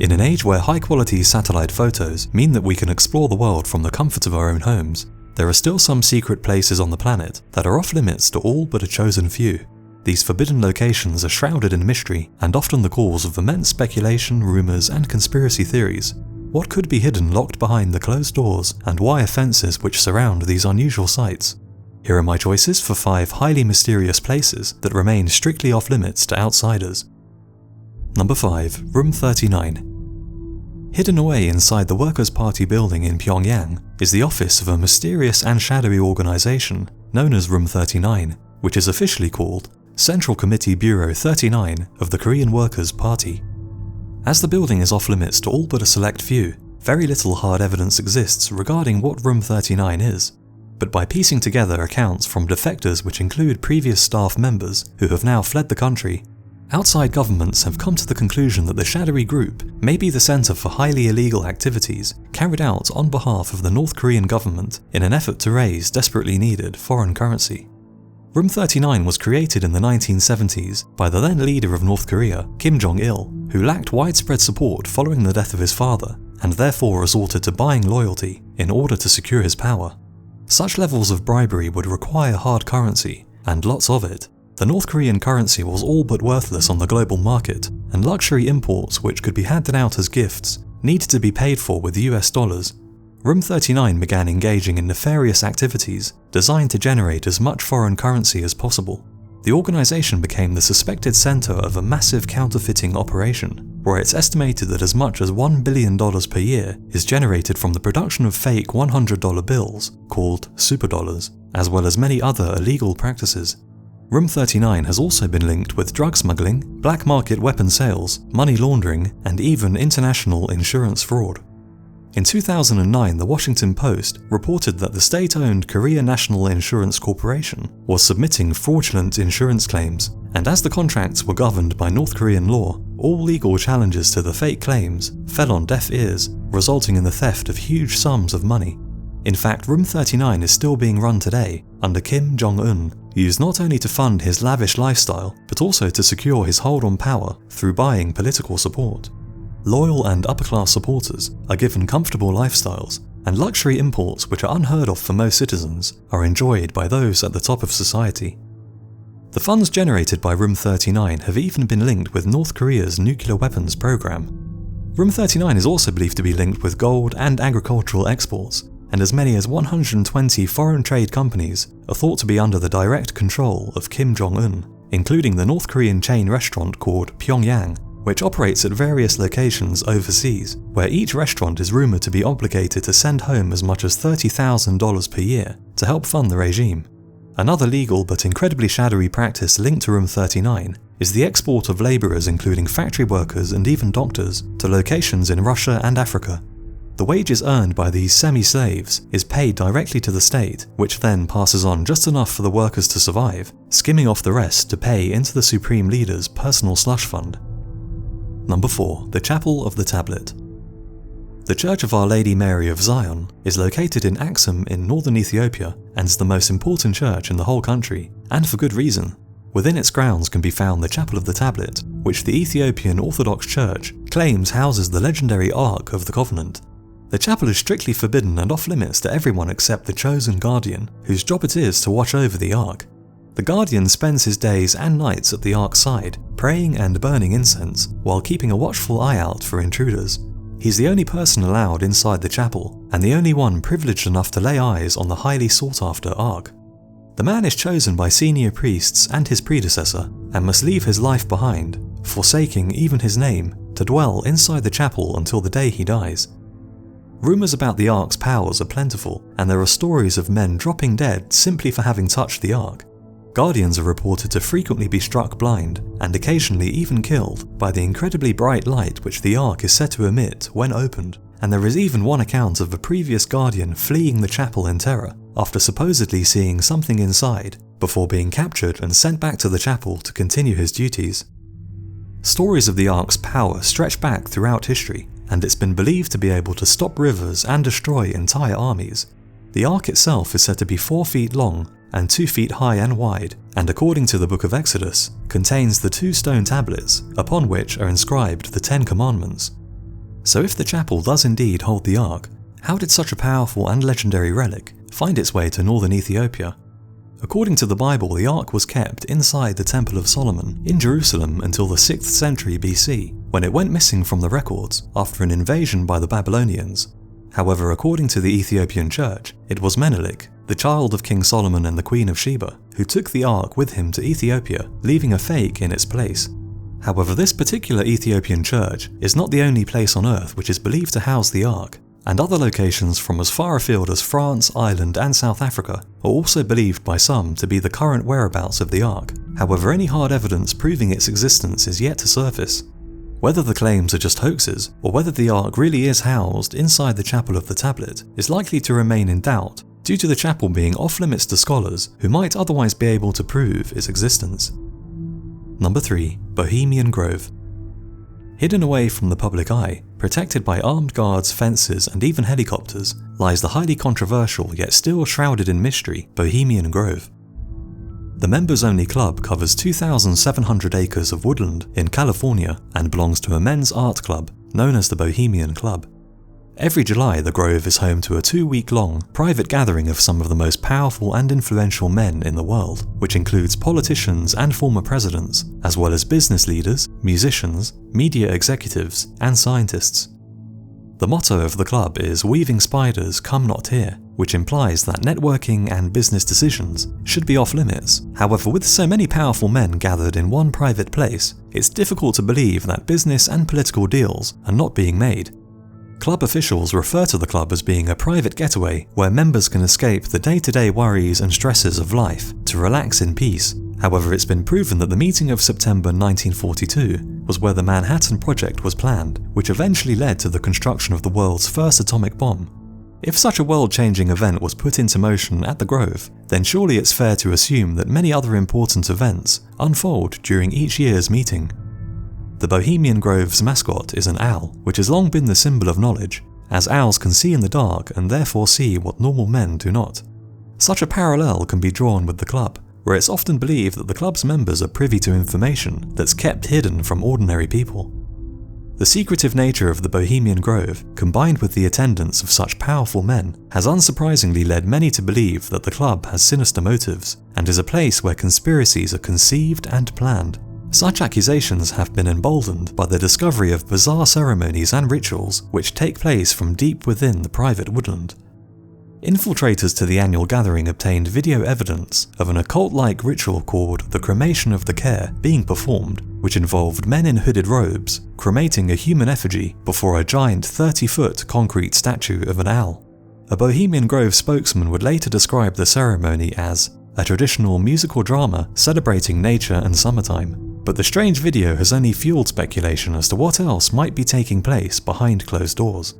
In an age where high-quality satellite photos mean that we can explore the world from the comfort of our own homes, there are still some secret places on the planet that are off-limits to all but a chosen few. These forbidden locations are shrouded in mystery and often the cause of immense speculation, rumours and conspiracy theories. What could be hidden locked behind the closed doors and wire fences which surround these unusual sites? Here are my choices for 5 highly mysterious places that remain strictly off-limits to outsiders. Number 5. Room 39. Hidden away inside the Workers' Party building in Pyongyang is the office of a mysterious and shadowy organisation known as Room 39, which is officially called Central Committee Bureau 39 of the Korean Workers' Party. As the building is off-limits to all but a select few, very little hard evidence exists regarding what Room 39 is. But by piecing together accounts from defectors which include previous staff members who have now fled the country, outside governments have come to the conclusion that the shadowy group may be the centre for highly illegal activities carried out on behalf of the North Korean government in an effort to raise desperately needed foreign currency. Room 39 was created in the 1970s by the then leader of North Korea, Kim Jong-il, who lacked widespread support following the death of his father and therefore resorted to buying loyalty in order to secure his power. Such levels of bribery would require hard currency, and lots of it. The North Korean currency was all but worthless on the global market, and luxury imports which could be handed out as gifts needed to be paid for with US dollars. Room 39 began engaging in nefarious activities designed to generate as much foreign currency as possible. The organisation became the suspected centre of a massive counterfeiting operation, where it's estimated that as much as $1 billion per year is generated from the production of fake $100 bills, called superdollars, as well as many other illegal practices. Room 39 has also been linked with drug smuggling, black market weapon sales, money laundering, and even international insurance fraud. In 2009, the Washington Post reported that the state-owned Korea National Insurance Corporation was submitting fraudulent insurance claims, and as the contracts were governed by North Korean law, all legal challenges to the fake claims fell on deaf ears, resulting in the theft of huge sums of money. In fact, Room 39 is still being run today under Kim Jong-un, used not only to fund his lavish lifestyle, but also to secure his hold on power through buying political support. Loyal and upper-class supporters are given comfortable lifestyles, and luxury imports which are unheard of for most citizens are enjoyed by those at the top of society. The funds generated by Room 39 have even been linked with North Korea's nuclear weapons program. Room 39 is also believed to be linked with gold and agricultural exports, and as many as 120 foreign trade companies are thought to be under the direct control of Kim Jong-un, including the North Korean chain restaurant called Pyongyang, which operates at various locations overseas, where each restaurant is rumoured to be obligated to send home as much as $30,000 per year to help fund the regime. Another legal but incredibly shadowy practice linked to Room 39 is the export of labourers including factory workers and even doctors to locations in Russia and Africa. The wages earned by these semi-slaves is paid directly to the state, which then passes on just enough for the workers to survive, skimming off the rest to pay into the Supreme Leader's personal slush fund. Number 4. The Chapel of the Tablet. The Church of Our Lady Mary of Zion is located in Aksum in northern Ethiopia and is the most important church in the whole country, and for good reason. Within its grounds can be found the Chapel of the Tablet, which the Ethiopian Orthodox Church claims houses the legendary Ark of the Covenant. The chapel is strictly forbidden and off-limits to everyone except the chosen guardian, whose job it is to watch over the Ark. The guardian spends his days and nights at the Ark's side, praying and burning incense, while keeping a watchful eye out for intruders. He's the only person allowed inside the chapel, and the only one privileged enough to lay eyes on the highly sought-after Ark. The man is chosen by senior priests and his predecessor, and must leave his life behind, forsaking even his name, to dwell inside the chapel until the day he dies. Rumours about the Ark's powers are plentiful, and there are stories of men dropping dead simply for having touched the Ark. Guardians are reported to frequently be struck blind, and occasionally even killed, by the incredibly bright light which the Ark is said to emit when opened, and there is even one account of a previous guardian fleeing the chapel in terror after supposedly seeing something inside, before being captured and sent back to the chapel to continue his duties. Stories of the Ark's power stretch back throughout history, and it's been believed to be able to stop rivers and destroy entire armies. The Ark itself is said to be 4 feet long and 2 feet high and wide, and according to the Book of Exodus, contains the 2 stone tablets upon which are inscribed the 10 Commandments. So if the chapel does indeed hold the Ark, how did such a powerful and legendary relic find its way to northern Ethiopia? According to the Bible, the Ark was kept inside the Temple of Solomon in Jerusalem until the 6th century BC, when it went missing from the records after an invasion by the Babylonians. However, according to the Ethiopian Church, it was Menelik, the child of King Solomon and the Queen of Sheba, who took the Ark with him to Ethiopia, leaving a fake in its place. However, this particular Ethiopian church is not the only place on earth which is believed to house the Ark, and other locations from as far afield as France, Ireland and South Africa are also believed by some to be the current whereabouts of the Ark. However, any hard evidence proving its existence is yet to surface. Whether the claims are just hoaxes, or whether the Ark really is housed inside the Chapel of the Tablet, is likely to remain in doubt, due to the chapel being off-limits to scholars who might otherwise be able to prove its existence. Number 3. Bohemian Grove. Hidden away from the public eye, protected by armed guards, fences and even helicopters, lies the highly controversial yet still shrouded in mystery Bohemian Grove. The members-only club covers 2,700 acres of woodland in California and belongs to a men's art club known as the Bohemian Club. Every July, the Grove is home to a 2-week-long private gathering of some of the most powerful and influential men in the world, which includes politicians and former presidents, as well as business leaders, musicians, media executives, and scientists. The motto of the club is "Weaving spiders, come not here," which implies that networking and business decisions should be off-limits. However, with so many powerful men gathered in one private place, it's difficult to believe that business and political deals are not being made. Club officials refer to the club as being a private getaway where members can escape the day-to-day worries and stresses of life to relax in peace. However, it's been proven that the meeting of September 1942 was where the Manhattan Project was planned, which eventually led to the construction of the world's first atomic bomb. If such a world-changing event was put into motion at the Grove, then surely it's fair to assume that many other important events unfold during each year's meeting. The Bohemian Grove's mascot is an owl, which has long been the symbol of knowledge, as owls can see in the dark and therefore see what normal men do not. Such a parallel can be drawn with the club, where it's often believed that the club's members are privy to information that's kept hidden from ordinary people. The secretive nature of the Bohemian Grove, combined with the attendance of such powerful men, has unsurprisingly led many to believe that the club has sinister motives and is a place where conspiracies are conceived and planned. Such accusations have been emboldened by the discovery of bizarre ceremonies and rituals which take place from deep within the private woodland. Infiltrators to the annual gathering obtained video evidence of an occult-like ritual called the cremation of the care being performed, which involved men in hooded robes cremating a human effigy before a giant 30-foot concrete statue of an owl. A Bohemian Grove spokesman would later describe the ceremony as a traditional musical drama celebrating nature and summertime. But the strange video has only fueled speculation as to what else might be taking place behind closed doors.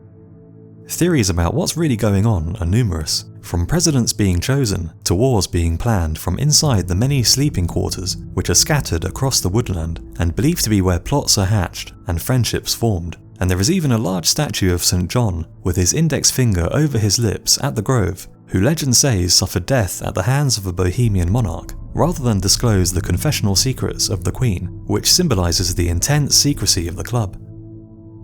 Theories about what's really going on are numerous, from presidents being chosen to wars being planned from inside the many sleeping quarters which are scattered across the woodland and believed to be where plots are hatched and friendships formed. And there is even a large statue of St. John with his index finger over his lips at the Grove, who legend says suffered death at the hands of a Bohemian monarch, rather than disclose the confessional secrets of the Queen, which symbolises the intense secrecy of the club.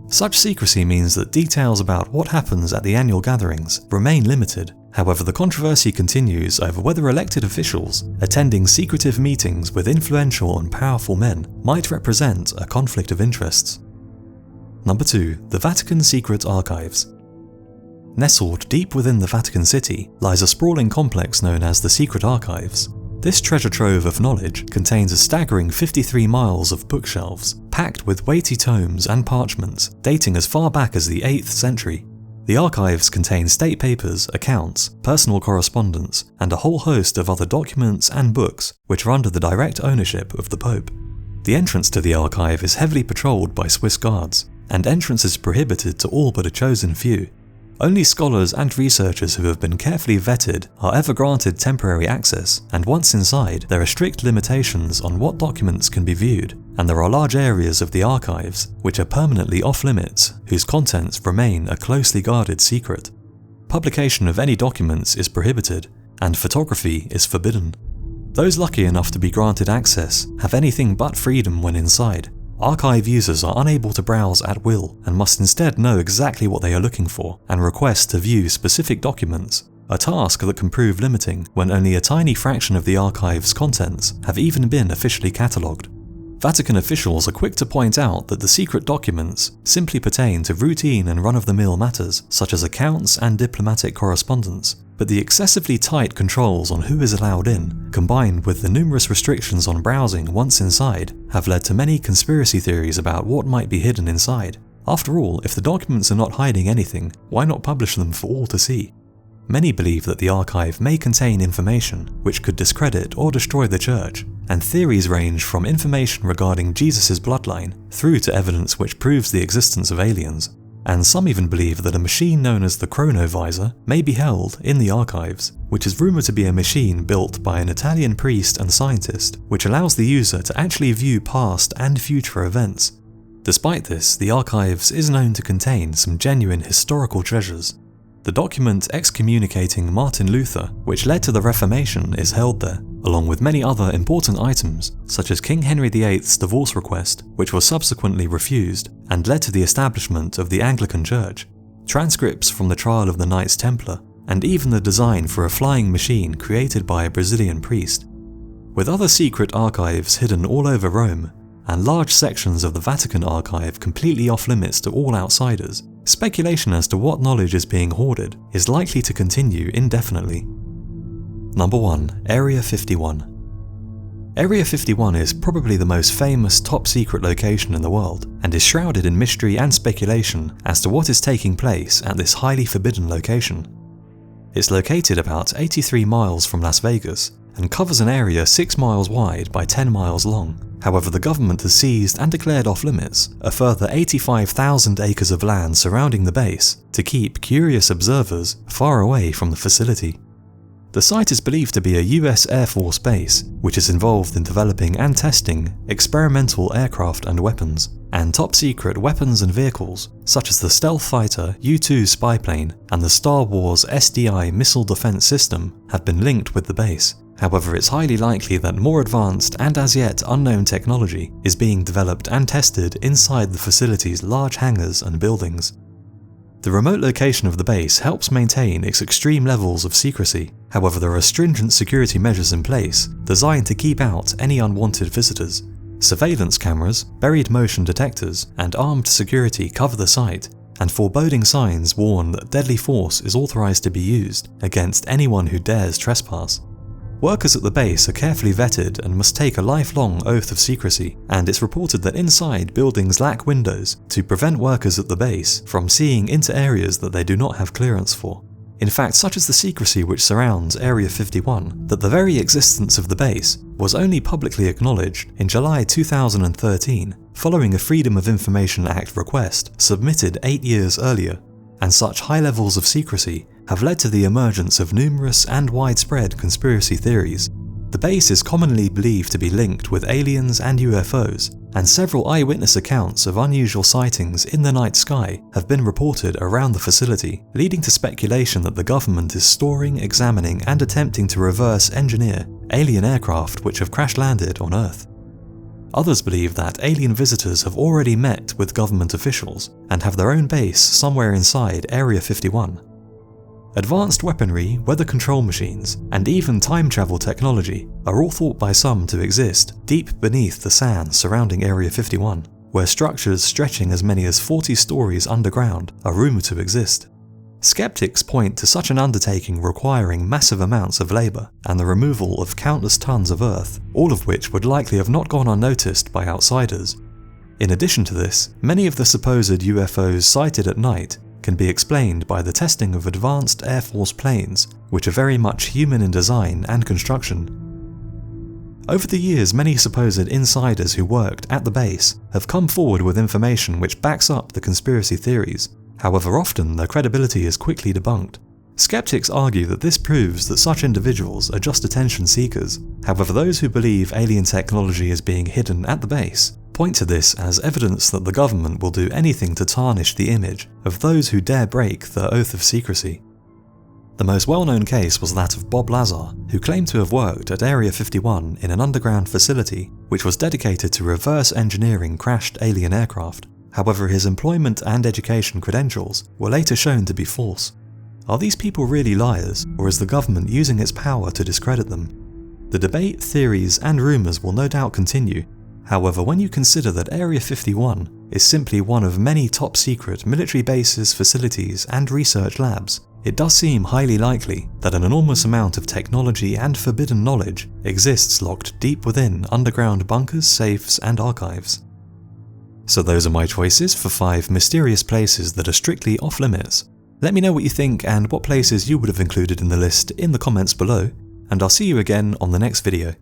Such secrecy means that details about what happens at the annual gatherings remain limited. However, the controversy continues over whether elected officials attending secretive meetings with influential and powerful men might represent a conflict of interests. Number 2. The Vatican Secret Archives. Nestled deep within the Vatican City lies a sprawling complex known as the Secret Archives. This treasure trove of knowledge contains a staggering 53 miles of bookshelves, packed with weighty tomes and parchments dating as far back as the 8th century. The archives contain state papers, accounts, personal correspondence, and a whole host of other documents and books which are under the direct ownership of the Pope. The entrance to the archive is heavily patrolled by Swiss guards, and entrance is prohibited to all but a chosen few. Only scholars and researchers who have been carefully vetted are ever granted temporary access, and once inside, there are strict limitations on what documents can be viewed, and there are large areas of the archives which are permanently off-limits, whose contents remain a closely guarded secret. Publication of any documents is prohibited, and photography is forbidden. Those lucky enough to be granted access have anything but freedom when inside. archive users are unable to browse at will and must instead know exactly what they are looking for and request to view specific documents, a task that can prove limiting when only a tiny fraction of the archive's contents have even been officially catalogued. Vatican officials are quick to point out that the secret documents simply pertain to routine and run-of-the-mill matters such as accounts and diplomatic correspondence, but the excessively tight controls on who is allowed in, combined with the numerous restrictions on browsing once inside, have led to many conspiracy theories about what might be hidden inside. After all, if the documents are not hiding anything, why not publish them for all to see? Many believe that the archive may contain information which could discredit or destroy the church, and theories range from information regarding Jesus' bloodline through to evidence which proves the existence of aliens. And some even believe that a machine known as the Chronovisor may be held in the archives, which is rumoured to be a machine built by an Italian priest and scientist, which allows the user to actually view past and future events. Despite this, the archives is known to contain some genuine historical treasures. The document excommunicating Martin Luther, which led to the Reformation, is held there, along with many other important items, such as King Henry VIII's divorce request, which was subsequently refused and led to the establishment of the Anglican Church, transcripts from the trial of the Knights Templar, and even the design for a flying machine created by a Brazilian priest. With other secret archives hidden all over Rome, and large sections of the Vatican archive completely off limits to all outsiders, speculation as to what knowledge is being hoarded is likely to continue indefinitely. Number 1. Area 51. Area 51 is probably the most famous top-secret location in the world, and is shrouded in mystery and speculation as to what is taking place at this highly forbidden location. It's located about 83 miles from Las Vegas, and covers an area 6 miles wide by 10 miles long. However, the government has seized and declared off-limits a further 85,000 acres of land surrounding the base to keep curious observers far away from the facility. The site is believed to be a US Air Force base, which is involved in developing and testing experimental aircraft and weapons, and top-secret weapons and vehicles, such as the stealth fighter U-2 spy plane and the Star Wars SDI missile defense system have been linked with the base. However, it's highly likely that more advanced and as yet unknown technology is being developed and tested inside the facility's large hangars and buildings. The remote location of the base helps maintain its extreme levels of secrecy. However, there are stringent security measures in place designed to keep out any unwanted visitors. Surveillance cameras, buried motion detectors, and armed security cover the site, and foreboding signs warn that deadly force is authorized to be used against anyone who dares trespass. Workers at the base are carefully vetted and must take a lifelong oath of secrecy, and it's reported that inside buildings lack windows to prevent workers at the base from seeing into areas that they do not have clearance for. In fact, such is the secrecy which surrounds Area 51 that the very existence of the base was only publicly acknowledged in July 2013 following a Freedom of Information Act request submitted 8 years earlier, and such high levels of secrecy have led to the emergence of numerous and widespread conspiracy theories. The base is commonly believed to be linked with aliens and UFOs, and several eyewitness accounts of unusual sightings in the night sky have been reported around the facility, leading to speculation that the government is storing, examining, and attempting to reverse engineer alien aircraft which have crash-landed on Earth. Others believe that alien visitors have already met with government officials and have their own base somewhere inside Area 51. Advanced weaponry, weather control machines, and even time travel technology are all thought by some to exist deep beneath the sand surrounding Area 51, where structures stretching as many as 40 stories underground are rumoured to exist. Skeptics point to such an undertaking requiring massive amounts of labour and the removal of countless tons of earth, all of which would likely have not gone unnoticed by outsiders. In addition to this, many of the supposed UFOs sighted at night can be explained by the testing of advanced Air Force planes, which are very much human in design and construction. Over the years, many supposed insiders who worked at the base have come forward with information which backs up the conspiracy theories. However, often their credibility is quickly debunked. Skeptics argue that this proves that such individuals are just attention seekers. However, those who believe alien technology is being hidden at the base point to this as evidence that the government will do anything to tarnish the image of those who dare break their oath of secrecy. The most well-known case was that of Bob Lazar, who claimed to have worked at Area 51 in an underground facility which was dedicated to reverse engineering crashed alien aircraft. However, his employment and education credentials were later shown to be false. Are these people really liars, or is the government using its power to discredit them? The debate, theories, and rumours will no doubt continue. However, when you consider that Area 51 is simply one of many top-secret military bases, facilities, and research labs, it does seem highly likely that an enormous amount of technology and forbidden knowledge exists locked deep within underground bunkers, safes, and archives. So those are my choices for 5 mysterious places that are strictly off-limits. Let me know what you think and what places you would have included in the list in the comments below, and I'll see you again on the next video.